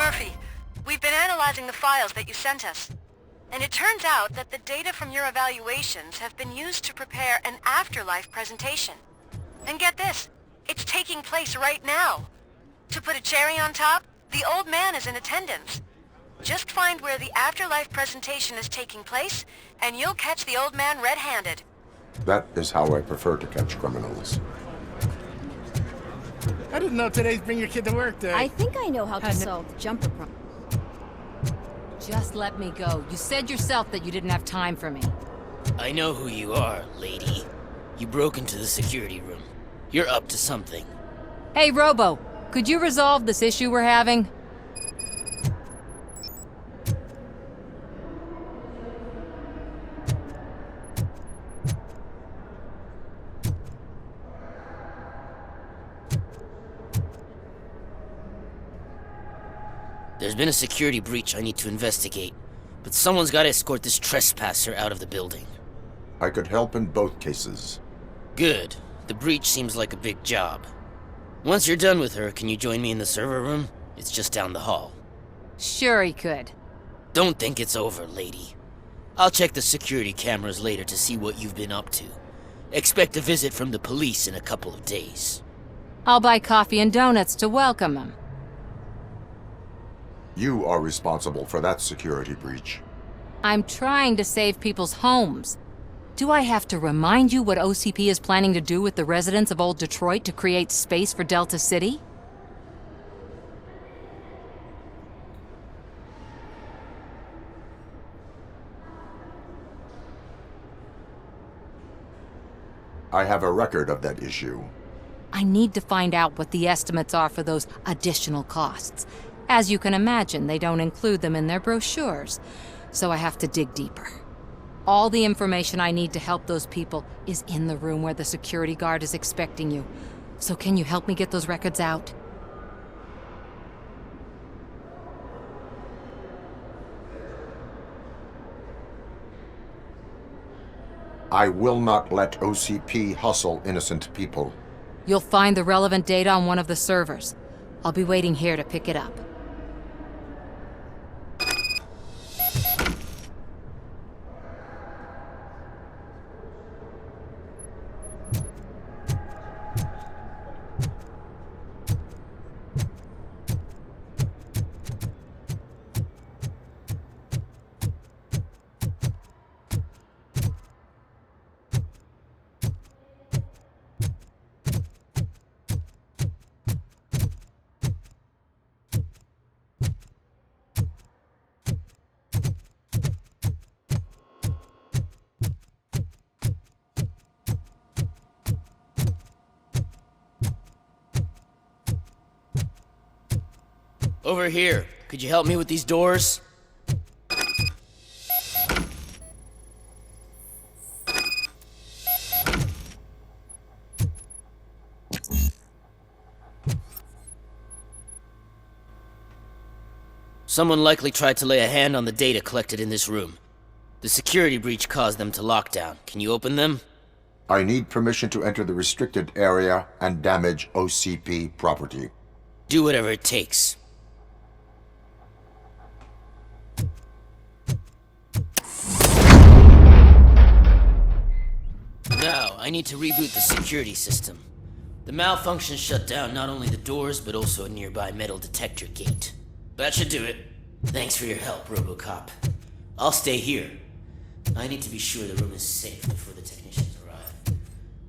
Murphy. We've been analyzing the files that you sent us. And it turns out that the data from your evaluations have been used to prepare an afterlife presentation. And get this, it's taking place right now. To put a cherry on top, the old man is in attendance. Just find where the afterlife presentation is taking place, and you'll catch the old man red-handed. That is how I prefer to catch criminals. I didn't know today's Bring Your Kid to Work Day. I think I know how to solve the jumper problem. Just let me go. You said yourself that you didn't have time for me. I know who you are, lady. You broke into the security room. You're up to something. Hey, Robo, could you resolve this issue we're having? There's been a security breach I need to investigate, but someone's got to escort this trespasser out of the building. I could help in both cases. Good. The breach seems like a big job. Once you're done with her, can you join me in the server room? It's just down the hall. Sure he could. Don't think it's over, lady. I'll check the security cameras later to see what you've been up to. Expect a visit from the police in a couple of days. I'll buy coffee and donuts to welcome him. You are responsible for that security breach. I'm trying to save people's homes. Do I have to remind you what OCP is planning to do with the residents of Old Detroit to create space for Delta City? I have a record of that issue. I need to find out what the estimates are for those additional costs. As you can imagine, they don't include them in their brochures, so I have to dig deeper. All the information I need to help those people is in the room where the security guard is expecting you. So can you help me get those records out? I will not let OCP hustle innocent people. You'll find the relevant data on one of the servers. I'll be waiting here to pick it up. Over here. Could you help me with these doors? Someone likely tried to lay a hand on the data collected in this room. The security breach caused them to lock down. Can you open them? I need permission to enter the restricted area and damage OCP property. Do whatever it takes. Now, I need to reboot the security system. The malfunction shut down not only the doors, but also a nearby metal detector gate. That should do it. Thanks for your help, Robocop. I'll stay here. I need to be sure the room is safe before the technicians arrive.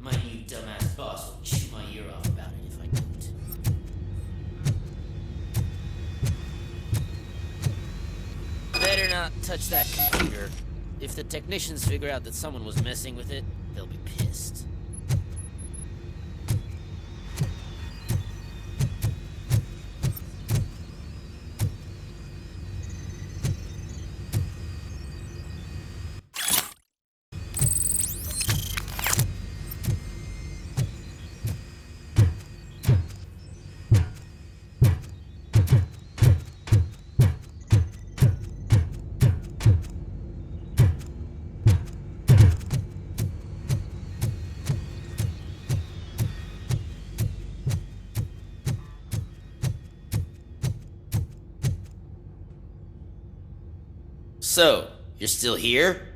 My new dumbass boss will chew my ear off about it if I don't. Better not touch that computer. If the technicians figure out that someone was messing with it, they'll be pissed. So, you're still here?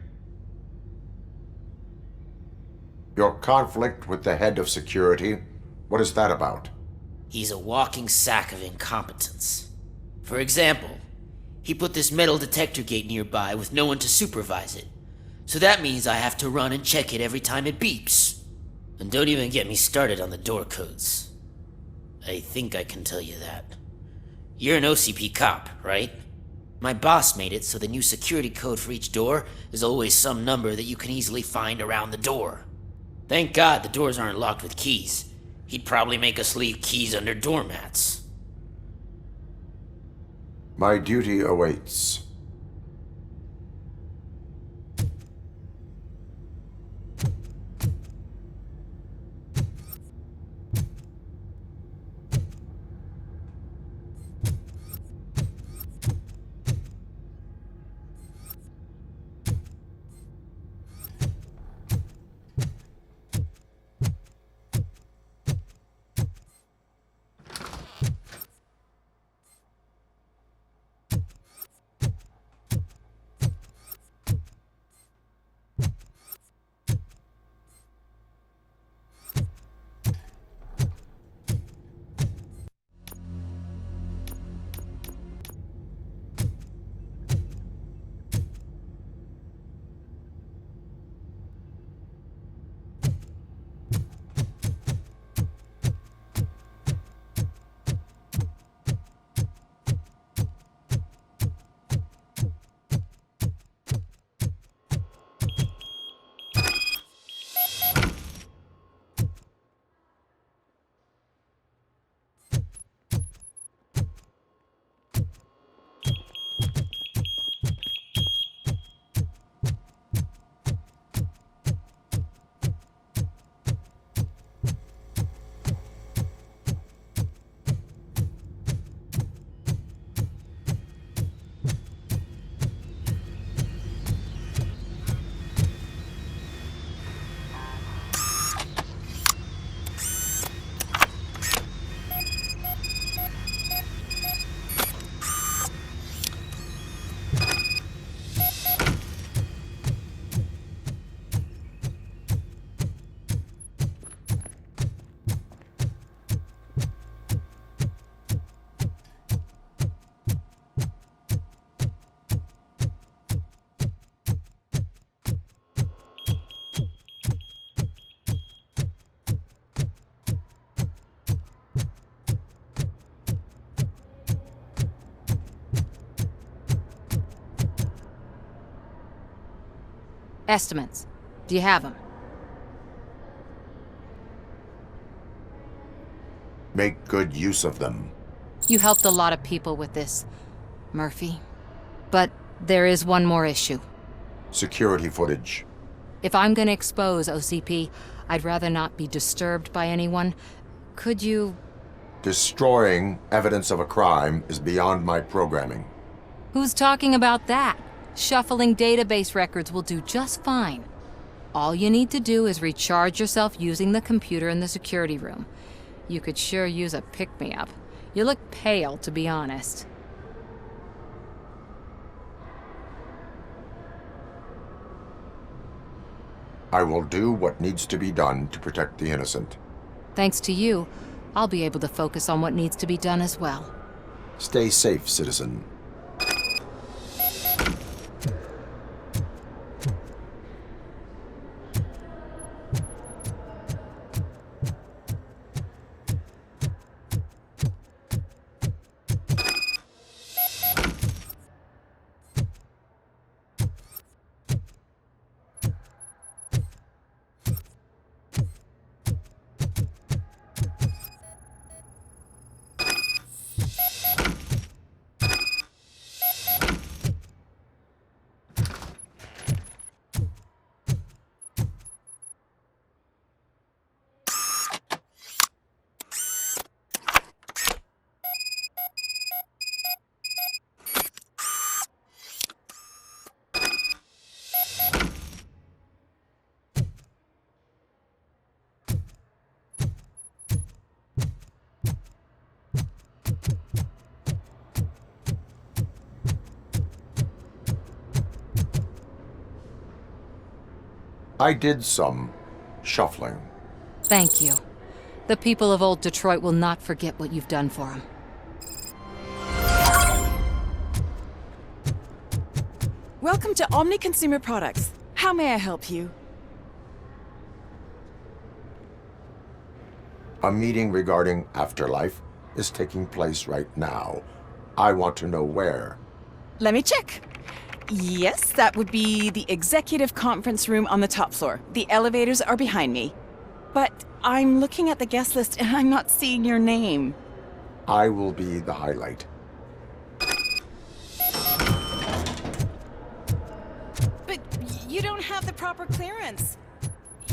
Your conflict with the head of security, what is that about? He's a walking sack of incompetence. For example, he put this metal detector gate nearby with no one to supervise it. So that means I have to run and check it every time it beeps. And don't even get me started on the door codes. I think I can tell you that. You're an OCP cop, right? My boss made it so the new security code for each door is always some number that you can easily find around the door. Thank God the doors aren't locked with keys. He'd probably make us leave keys under doormats. My duty awaits. Estimates. Do you have them? Make good use of them. You helped a lot of people with this, Murphy. But there is one more issue. Security footage. If I'm gonna expose OCP, I'd rather not be disturbed by anyone. Could you... Destroying evidence of a crime is beyond my programming. Who's talking about that? Shuffling database records will do just fine. All you need to do is recharge yourself using the computer in the security room. You could sure use a pick-me-up. You look pale, to be honest. I will do what needs to be done to protect the innocent. Thanks to you, I'll be able to focus on what needs to be done as well. Stay safe, citizen. I did some shuffling. Thank you. The people of Old Detroit will not forget what you've done for them. Welcome to Omni Consumer Products. How may I help you? A meeting regarding Afterlife is taking place right now. I want to know where. Let me check. Yes, that would be the executive conference room on the top floor. The elevators are behind me. But I'm looking at the guest list and I'm not seeing your name. I will be the highlight. But you don't have the proper clearance.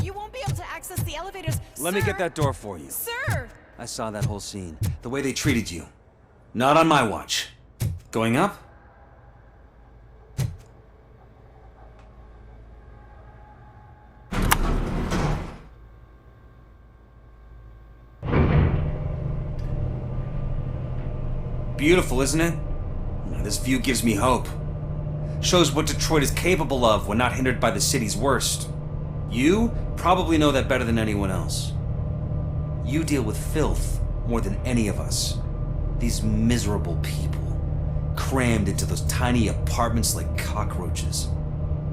You won't be able to access the elevators. Let me get that door for you. Sir! I saw that whole scene. The way they treated you. Not on my watch. Going up? Beautiful, isn't it? This view gives me hope. Shows what Detroit is capable of when not hindered by the city's worst. You probably know that better than anyone else. You deal with filth more than any of us. These miserable people, crammed into those tiny apartments like cockroaches.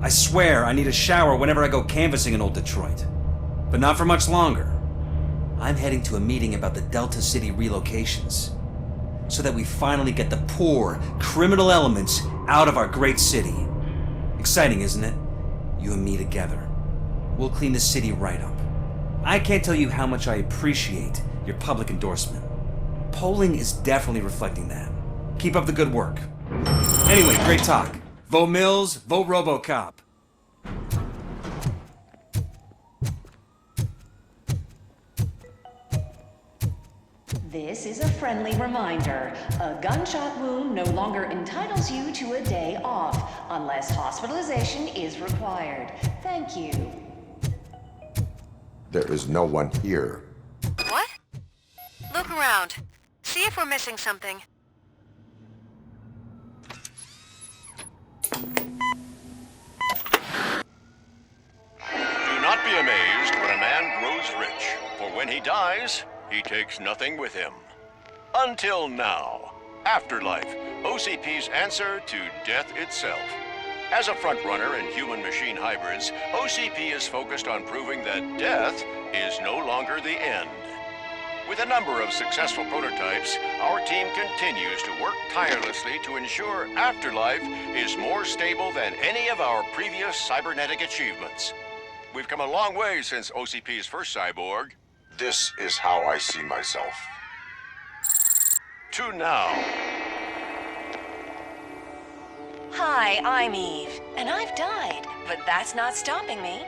I swear I need a shower whenever I go canvassing in Old Detroit. But not for much longer. I'm heading to a meeting about the Delta City relocations, so that we finally get the poor, criminal elements out of our great city. Exciting, isn't it? You and me together. We'll clean the city right up. I can't tell you how much I appreciate your public endorsement. Polling is definitely reflecting that. Keep up the good work. Anyway, great talk. Vote Mills, vote Robocop. This is a friendly reminder. A gunshot wound no longer entitles you to a day off, unless hospitalization is required. Thank you. There is no one here. What? Look around. See if we're missing something. Do not be amazed when a man grows rich, for when he dies, he takes nothing with him. Until now. Afterlife, OCP's answer to death itself. As a frontrunner in human-machine hybrids, OCP is focused on proving that death is no longer the end. With a number of successful prototypes, our team continues to work tirelessly to ensure Afterlife is more stable than any of our previous cybernetic achievements. We've come a long way since OCP's first cyborg. This is how I see myself. To now. Hi, I'm Eve, and I've died, but that's not stopping me.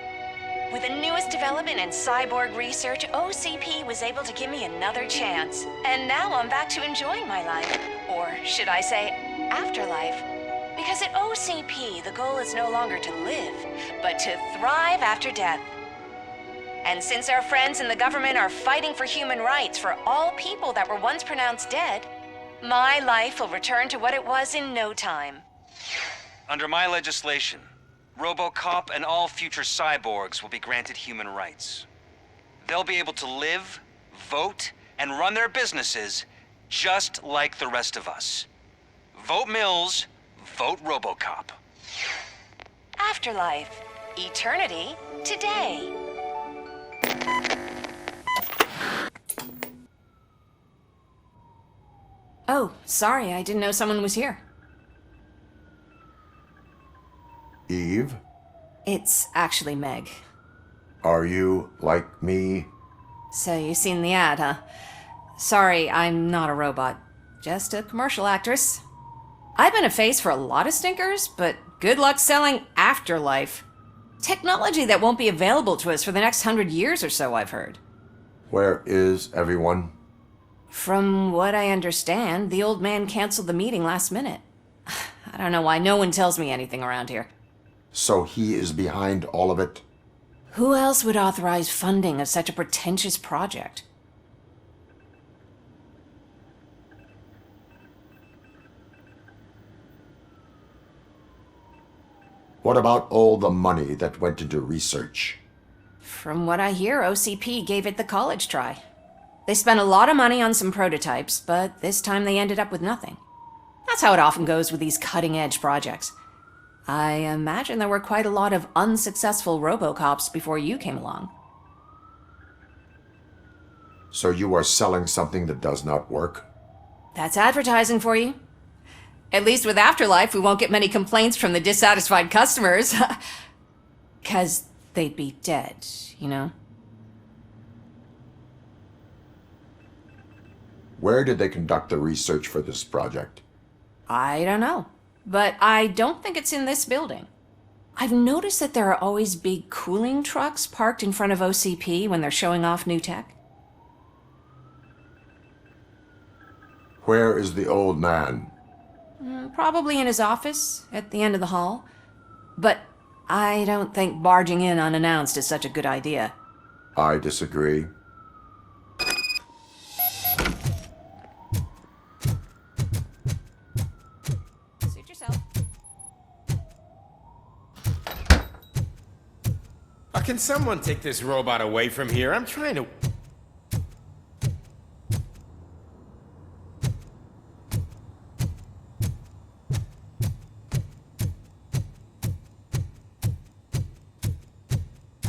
With the newest development in cyborg research, OCP was able to give me another chance. And now I'm back to enjoying my life. Or should I say, afterlife. Because at OCP, the goal is no longer to live, but to thrive after death. And since our friends in the government are fighting for human rights for all people that were once pronounced dead, my life will return to what it was in no time. Under my legislation, Robocop and all future cyborgs will be granted human rights. They'll be able to live, vote, and run their businesses just like the rest of us. Vote Mills, vote Robocop. Afterlife. Eternity. Today. Oh, sorry, I didn't know someone was here. Eve, It's actually Meg. are you like me? So you've seen the ad, huh? Sorry, I'm not a robot. Just a commercial actress. I've been a face for a lot of stinkers, but good luck selling Afterlife. Technology that won't be available to us for the next 100 years or so, I've heard. Where is everyone? From what I understand, the old man canceled the meeting last minute. I don't know why no one tells me anything around here. So he is behind all of it? Who else would authorize funding of such a pretentious project? What about all the money that went into research? From what I hear, OCP gave it the college try. They spent a lot of money on some prototypes, but this time they ended up with nothing. That's how it often goes with these cutting-edge projects. I imagine there were quite a lot of unsuccessful Robocops before you came along. So you are selling something that does not work? That's advertising for you. At least with Afterlife, we won't get many complaints from the dissatisfied customers. 'Cause they'd be dead, you know? Where did they conduct the research for this project? I don't know. But I don't think it's in this building. I've noticed that there are always big cooling trucks parked in front of OCP when they're showing off new tech. Where is the old man? Probably in his office, at the end of the hall. But I don't think barging in unannounced is such a good idea. I disagree. Suit yourself. Can someone take this robot away from here? I'm trying to...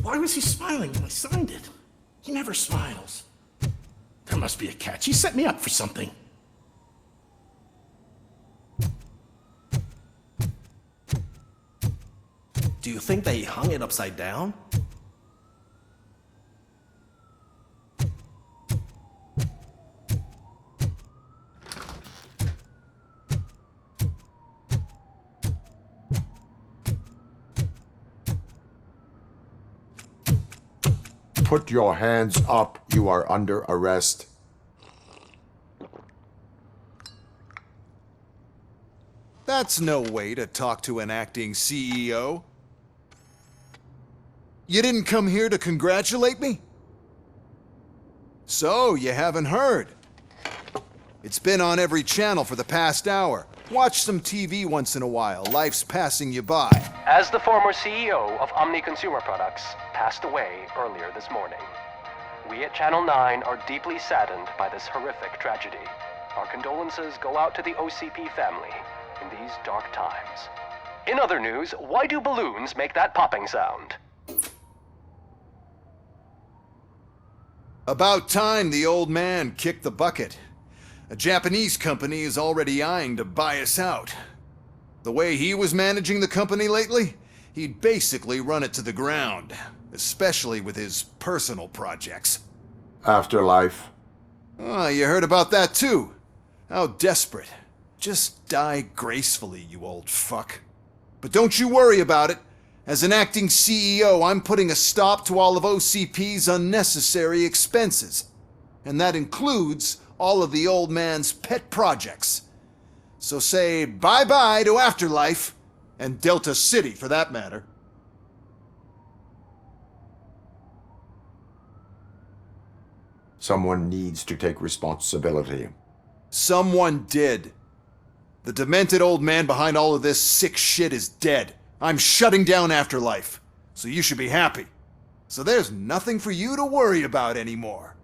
Why was he smiling when I signed it? He never smiles. There must be a catch. He set me up for something. Do you think they hung it upside down? Put your hands up. You are under arrest. That's no way to talk to an acting CEO. You didn't come here to congratulate me? So, you haven't heard. It's been on every channel for the past hour. Watch some TV once in a while. Life's passing you by. As the former CEO of Omni Consumer Products passed away earlier this morning, we at Channel 9 are deeply saddened by this horrific tragedy. Our condolences go out to the OCP family in these dark times. In other news, why do balloons make that popping sound? About time the old man kicked the bucket. A Japanese company is already eyeing to buy us out. The way he was managing the company lately, he'd basically run it to the ground, especially with his personal projects. Afterlife. Oh, you heard about that too. How desperate. Just die gracefully, you old fuck. But don't you worry about it. As an acting CEO, I'm putting a stop to all of OCP's unnecessary expenses. And that includes all of the old man's pet projects. So say bye-bye to Afterlife, and Delta City for that matter. Someone needs to take responsibility. Someone did. The demented old man behind all of this sick shit is dead. I'm shutting down Afterlife, so you should be happy. So there's nothing for you to worry about anymore.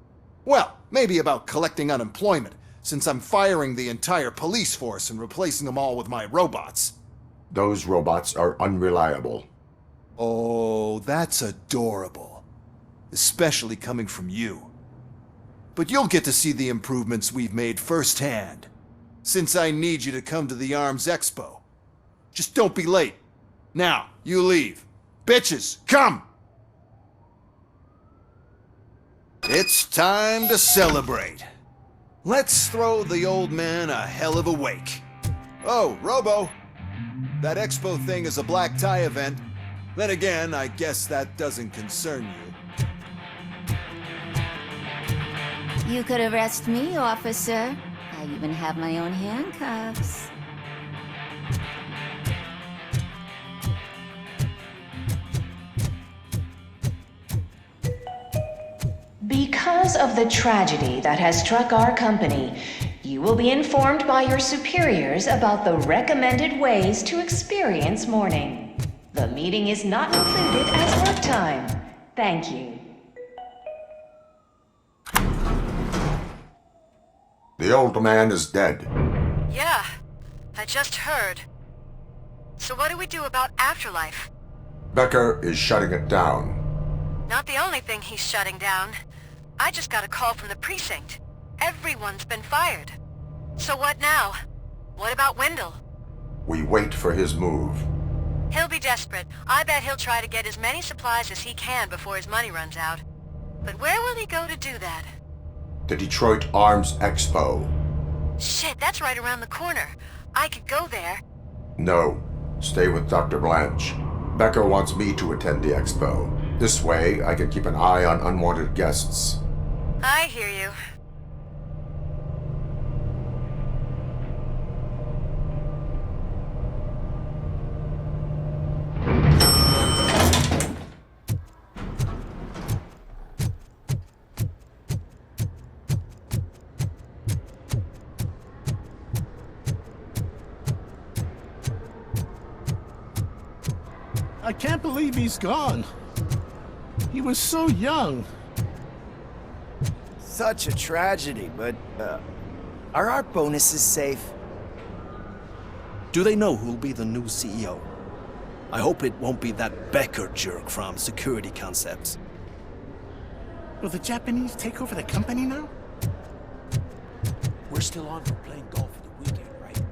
Well, maybe about collecting unemployment, since I'm firing the entire police force and replacing them all with my robots. Those robots are unreliable. Oh, that's adorable. Especially coming from you. But you'll get to see the improvements we've made firsthand, since I need you to come to the ARMS Expo. Just don't be late. Now, you leave. Bitches, come! It's time to celebrate. Let's throw the old man a hell of a wake. Oh, Robo. That expo thing is a black tie event. Then again, I guess that doesn't concern you. You could arrest me, officer. I even have my own handcuffs. Because of the tragedy that has struck our company, you will be informed by your superiors about the recommended ways to experience mourning. The meeting is not included as work time. Thank you. The old man is dead. Yeah, I just heard. So what do we do about afterlife? Becker is shutting it down. Not the only thing he's shutting down. I just got a call from the precinct. Everyone's been fired. So what now? What about Wendell? We wait for his move. He'll be desperate. I bet he'll try to get as many supplies as he can before his money runs out. But where will he go to do that? The Detroit Arms Expo. Shit, that's right around the corner. I could go there. No. Stay with Dr. Blanche. Becker wants me to attend the expo. This way, I can keep an eye on unwanted guests. I hear you. I can't believe he's gone. He was so young. Such a tragedy, but, are our bonuses safe? Do they know who'll be the new CEO? I hope it won't be that Becker jerk from Security Concepts. Will the Japanese take over the company now? We're still on for playing golf for the weekend, right?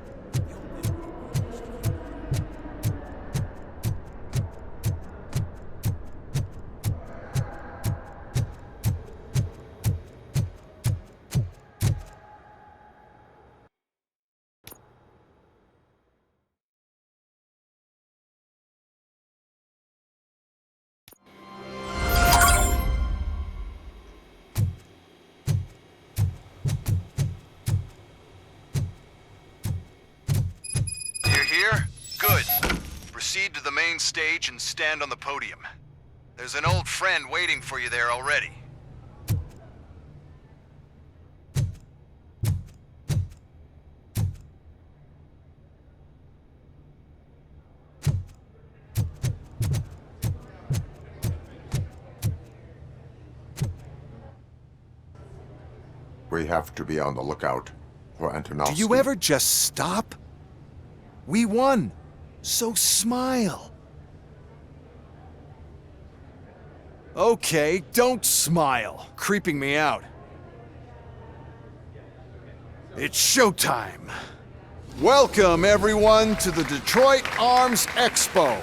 Proceed to the main stage and stand on the podium. There's an old friend waiting for you there already. We have to be on the lookout for Antonovsky. Do you ever just stop? We won! So smile. Okay, don't smile. Creeping me out. It's showtime. Welcome, everyone, to the Detroit Arms Expo,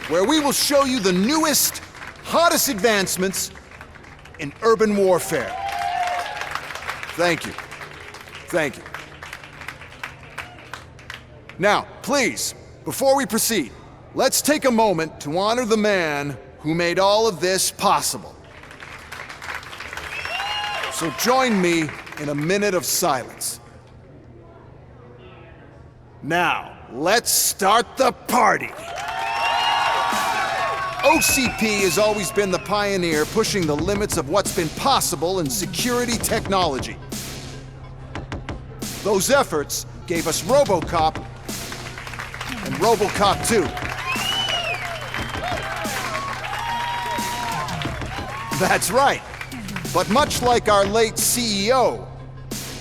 where we will show you the newest, hottest advancements in urban warfare. Thank you. Thank you. Now, please, before we proceed, let's take a moment to honor the man who made all of this possible. So join me in a minute of silence. Now, let's start the party! OCP has always been the pioneer pushing the limits of what's been possible in security technology. Those efforts gave us Robocop and Robocop 2. That's right. But much like our late CEO,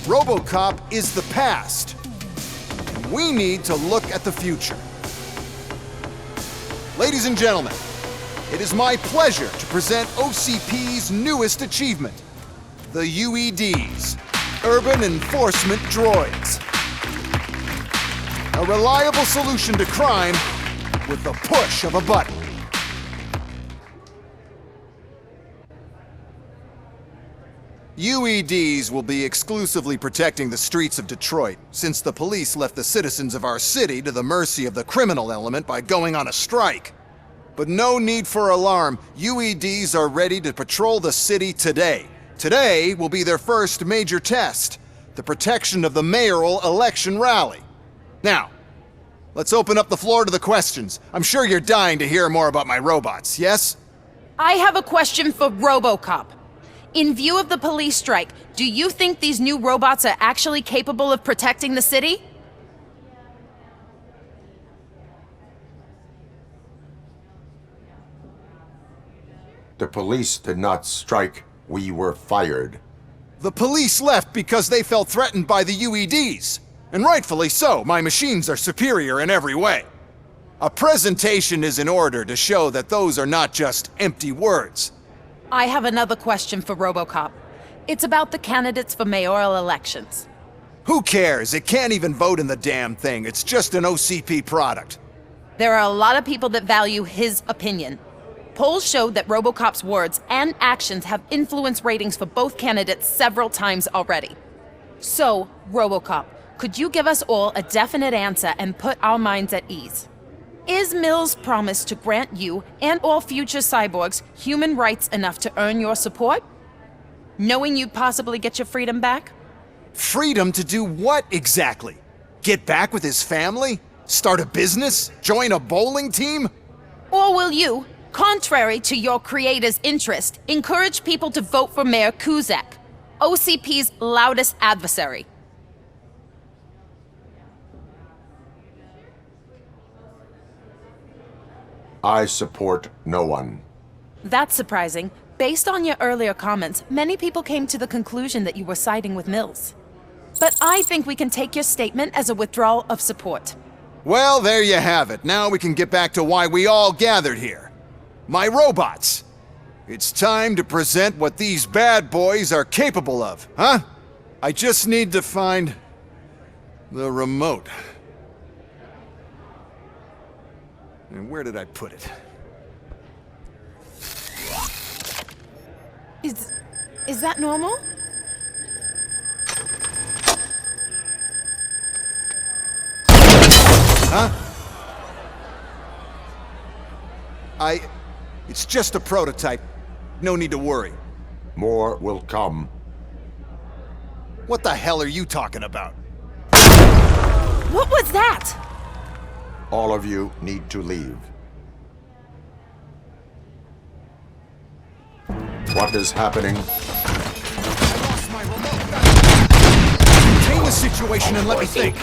Robocop is the past. And we need to look at the future. Ladies and gentlemen, it is my pleasure to present OCP's newest achievement, the UEDs, Urban Enforcement Droids. A reliable solution to crime with the push of a button. UEDs will be exclusively protecting the streets of Detroit, since the police left the citizens of our city to the mercy of the criminal element by going on a strike. But no need for alarm. UEDs are ready to patrol the city today. Today will be their first major test, the protection of the mayoral election rally. Now, let's open up the floor to the questions. I'm sure you're dying to hear more about my robots, yes? I have a question for Robocop. In view of the police strike, do you think these new robots are actually capable of protecting the city? The police did not strike. We were fired. The police left because they felt threatened by the UEDs. And rightfully so, my machines are superior in every way. A presentation is in order to show that those are not just empty words. I have another question for Robocop. It's about the candidates for mayoral elections. Who cares? It can't even vote in the damn thing. It's just an OCP product. There are a lot of people that value his opinion. Polls showed that Robocop's words and actions have influenced ratings for both candidates several times already. So, Robocop, could you give us all a definite answer and put our minds at ease? Is Mills' promise to grant you and all future cyborgs human rights enough to earn your support? Knowing you'd possibly get your freedom back? Freedom to do what exactly? Get back with his family? Start a business? Join a bowling team? Or will you, contrary to your creator's interest, encourage people to vote for Mayor Kuzak, OCP's loudest adversary? I support no one. That's surprising. Based on your earlier comments, many people came to the conclusion that you were siding with Mills. But I think we can take your statement as a withdrawal of support. Well, there you have it. Now we can get back to why we all gathered here. My robots. It's time to present what these bad boys are capable of, huh? I just need to find the remote. And where did I put it? Is that normal? Huh? It's just a prototype. No need to worry. More will come. What the hell are you talking about? What was that? All of you need to leave. What is happening? Contain the situation and let me think.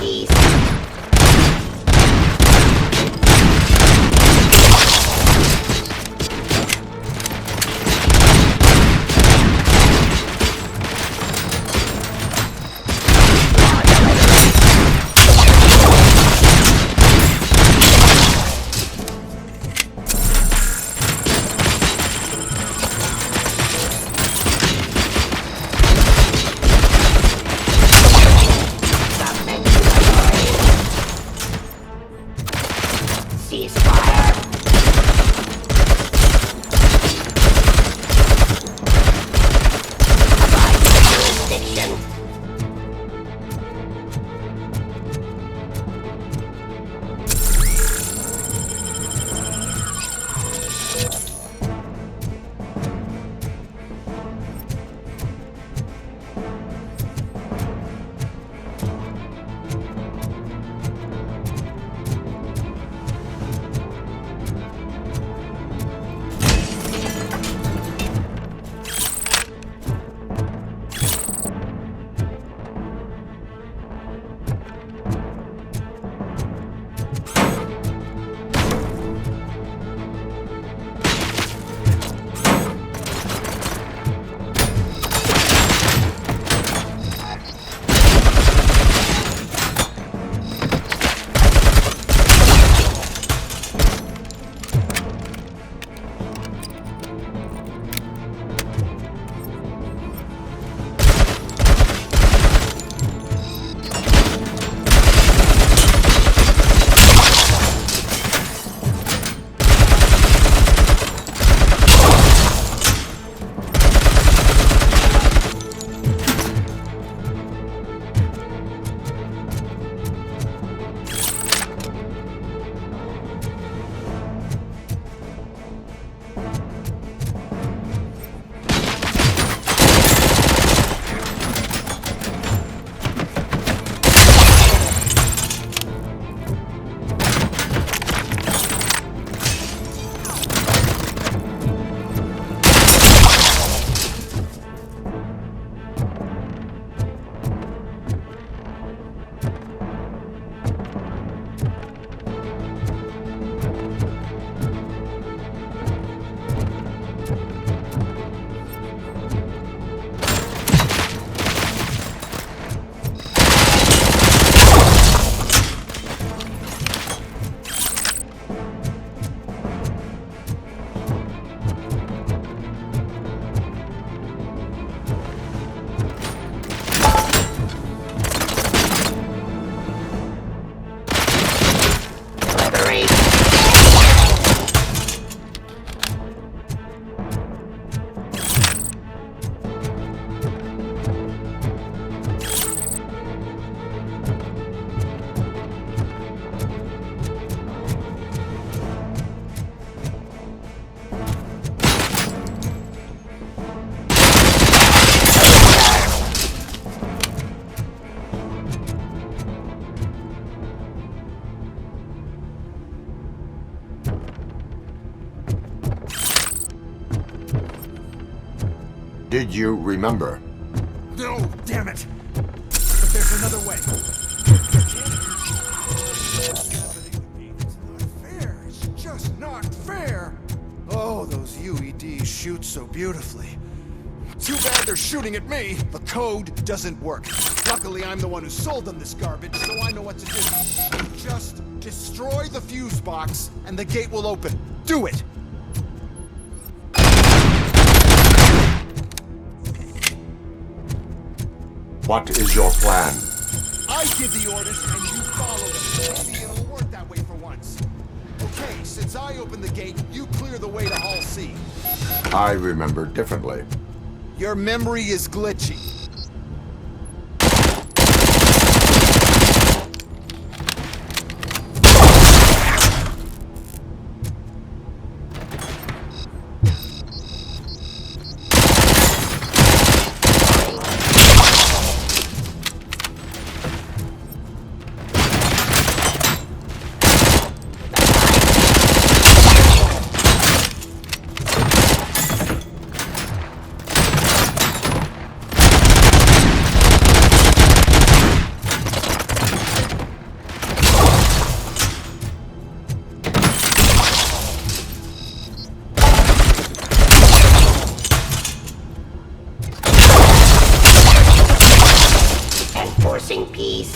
Did you remember? No, damn it! But there's another way. Fair. It's just not fair. Oh, those UEDs shoot so beautifully. Too bad they're shooting at me. The code doesn't work. Luckily, I'm the one who sold them this garbage, so I know what to do. Just destroy the fuse box, and the gate will open. Do it! What is your plan? I give the orders and you follow them. Maybe it'll work that way for once. Okay, since I opened the gate, you clear the way to Hall C. I remember differently. Your memory is glitchy. Enforcing peace.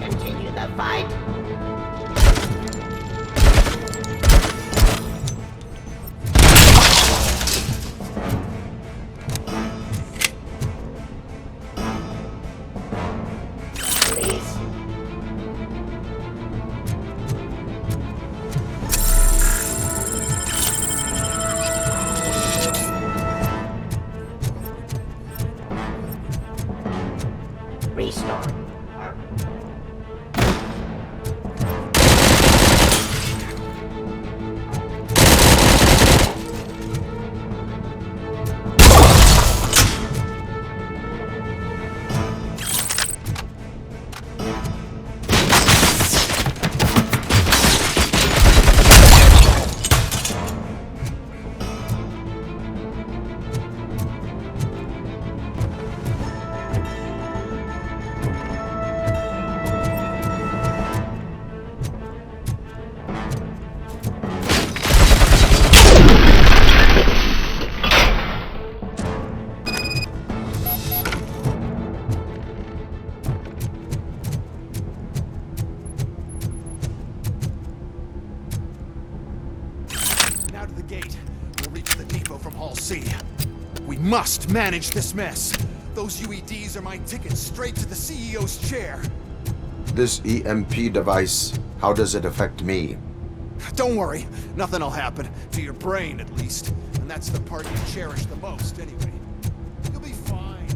Continue the fight. Restart. Now to the gate. We'll reach the depot from Hall C. We must manage this mess. Those UEDs are my ticket straight to the CEO's chair. This EMP device, how does it affect me? Don't worry, nothing'll happen. To your brain, at least. And that's the part you cherish the most, anyway. You'll be fine.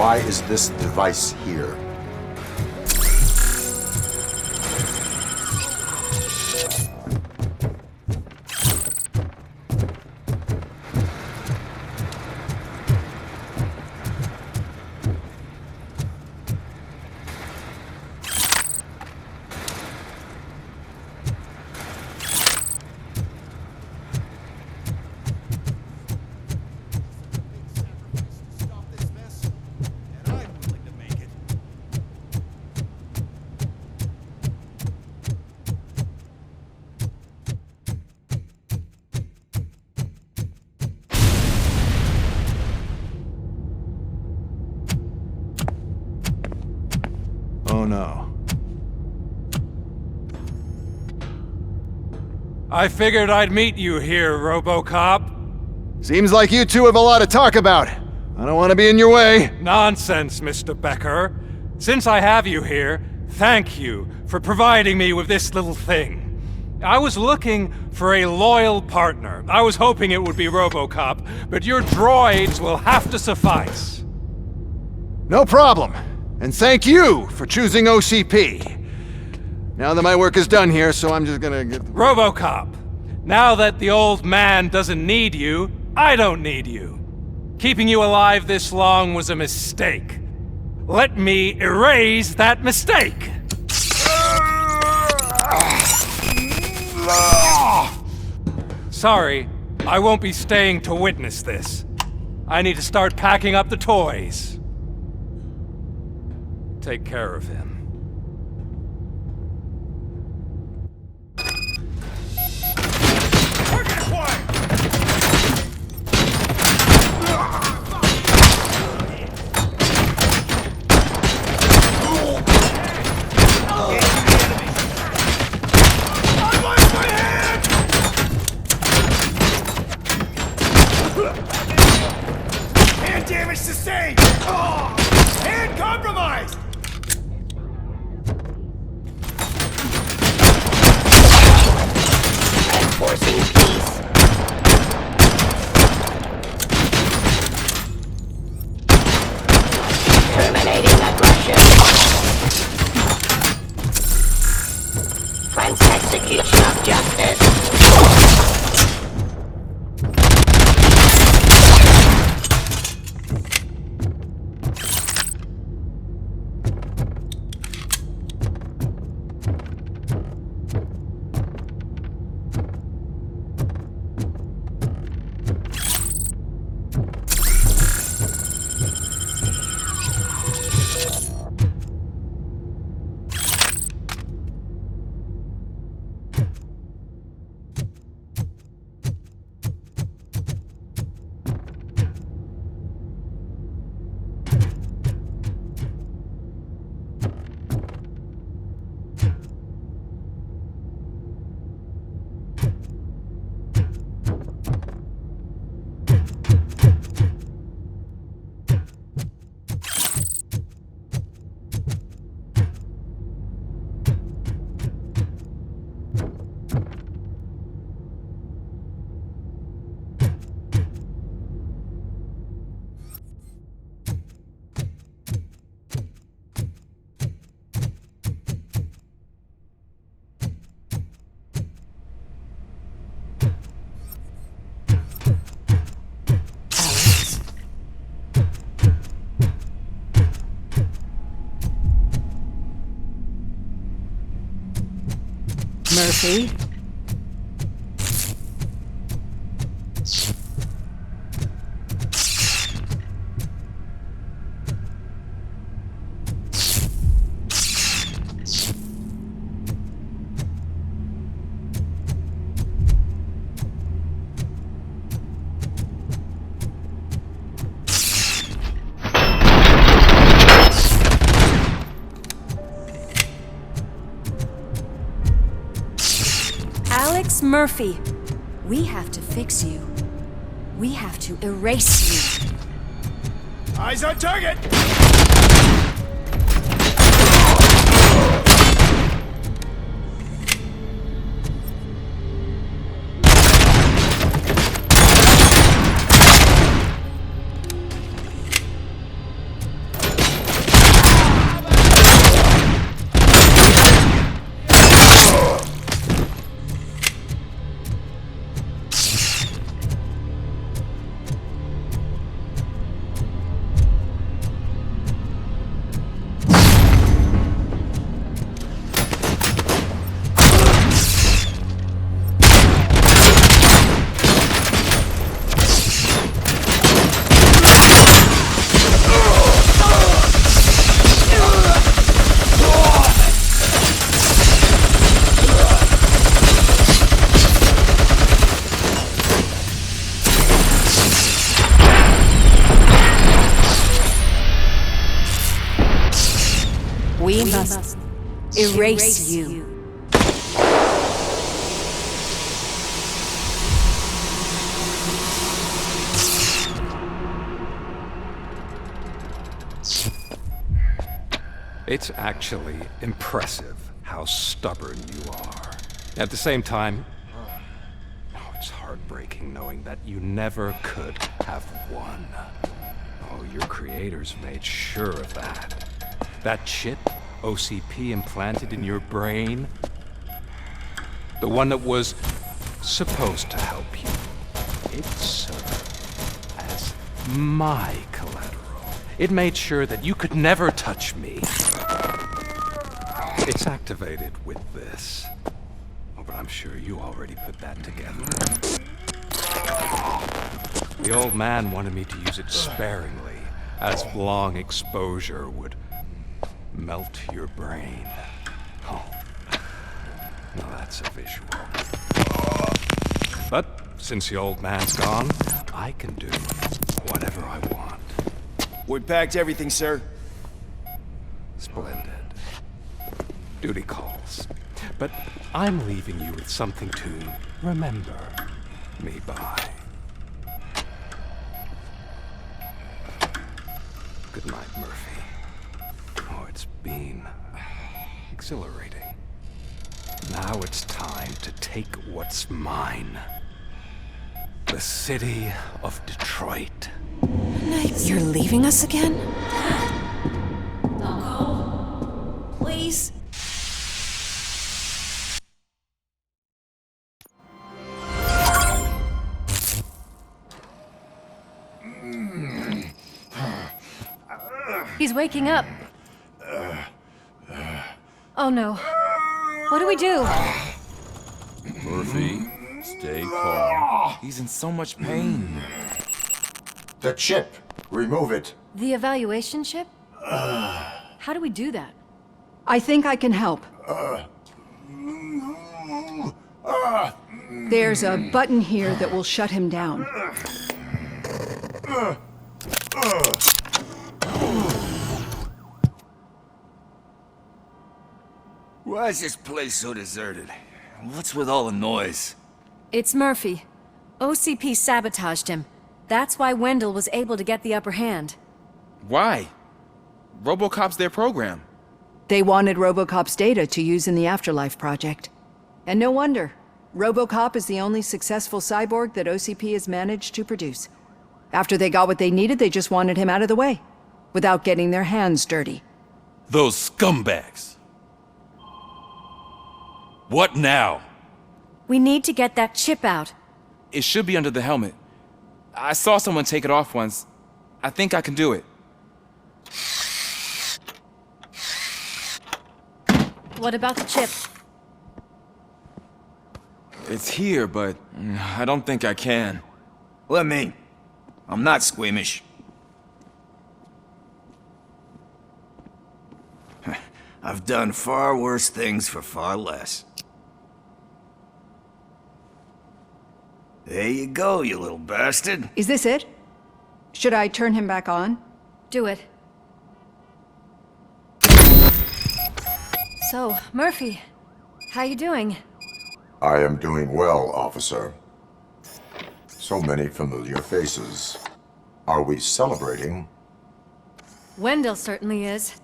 Why is this device here? Oh no. I figured I'd meet you here, Robocop. Seems like you two have a lot to talk about. I don't want to be in your way. Nonsense, Mr. Becker. Since I have you here, thank you for providing me with this little thing. I was looking for a loyal partner. I was hoping it would be Robocop, but your droids will have to suffice. No problem. And thank you for choosing OCP. Now that my work is done here, so I'm just gonna get... Robocop, now that the old man doesn't need you, I don't need you. Keeping you alive this long was a mistake. Let me erase that mistake! Sorry, I won't be staying to witness this. I need to start packing up the toys. Take care of him. Hand damage sustained! Oh! Hand compromised! Enforcing peace. Terminating aggression. Cleanse execution of justice. Murphy? Murphy, we have to fix you. We have to erase you. Eyes on target! erase you. It's actually impressive how stubborn you are. At the same time, it's heartbreaking knowing that you never could have won. Oh, your creators made sure of that. That chip OCP implanted in your brain, the one that was supposed to help you, it served as my collateral. It made sure that you could never touch me. It's activated with this. Oh, but I'm sure you already put that together. The old man wanted me to use it sparingly, as long exposure would melt your brain. Oh, now that's a visual. But since the old man's gone, I can do whatever I want. We packed everything, sir. Splendid. Duty calls. But I'm leaving you with something to remember me by. Good night, Murphy. Oh, it's been exhilarating. Now it's time to take what's mine. The city of Detroit. You're leaving us again? Don't go. Please? He's waking up. Oh no. What do we do? Murphy, stay calm. He's in so much pain. The chip. Remove it. The evaluation chip? How do we do that? I think I can help. There's a button here that will shut him down. Why is this place so deserted? What's with all the noise? It's Murphy. OCP sabotaged him. That's why Wendell was able to get the upper hand. Why? Robocop's their program. They wanted Robocop's data to use in the Afterlife project. And no wonder. Robocop is the only successful cyborg that OCP has managed to produce. After they got what they needed, they just wanted him out of the way, without getting their hands dirty. Those scumbags. What now? We need to get that chip out. It should be under the helmet. I saw someone take it off once. I think I can do it. What about the chip? It's here, but I don't think I can. Let me. I'm not squeamish. I've done far worse things for far less. There you go, you little bastard. Is this it? Should I turn him back on? Do it. So, Murphy, how you doing? I am doing well, officer. So many familiar faces. Are we celebrating? Wendell certainly is.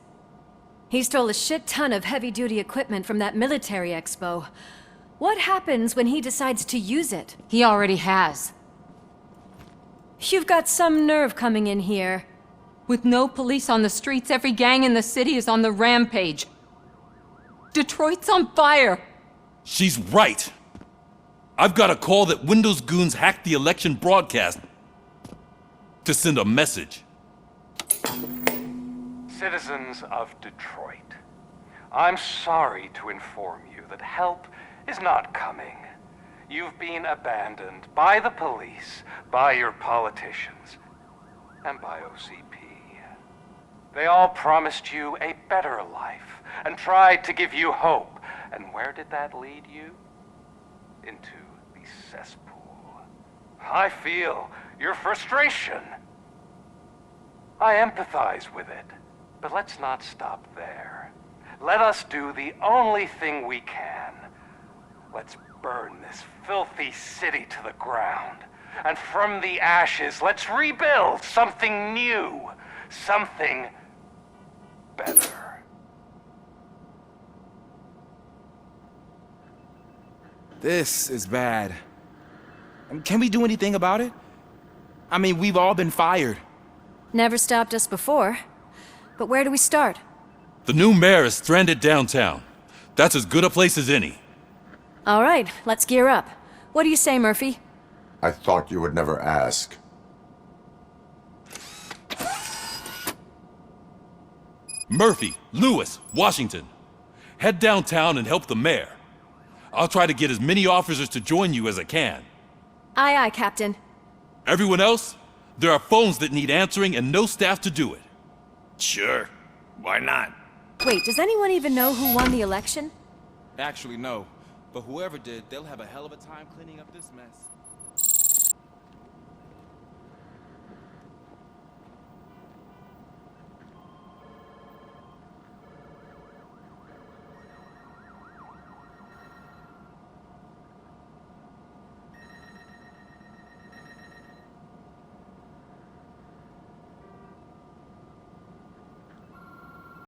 He stole a shit ton of heavy-duty equipment from that military expo. What happens when he decides to use it? He already has. You've got some nerve coming in here. With no police on the streets, every gang in the city is on the rampage. Detroit's on fire! She's right! I've got a call that Windows goons hacked the election broadcast to send a message. Citizens of Detroit, I'm sorry to inform you that help is not coming. You've been abandoned by the police, by your politicians, and by OCP. They all promised you a better life and tried to give you hope. And where did that lead you? Into the cesspool. I feel your frustration. I empathize with it, but let's not stop there. let us do the only thing we can. Let's burn this filthy city to the ground. And from the ashes, let's rebuild something new. Something better. This is bad. Can we do anything about it? I mean, we've all been fired. Never stopped us before. But where do we start? The new mayor is stranded downtown. That's as good a place as any. All right, let's gear up. What do you say, Murphy? I thought you would never ask. Murphy, Lewis, Washington. Head downtown and help the mayor. I'll try to get as many officers to join you as I can. Aye, aye, Captain. Everyone else? There are phones that need answering and no staff to do it. Sure. Why not? Wait, does anyone even know who won the election? Actually, no. But whoever did, they'll have a hell of a time cleaning up this mess.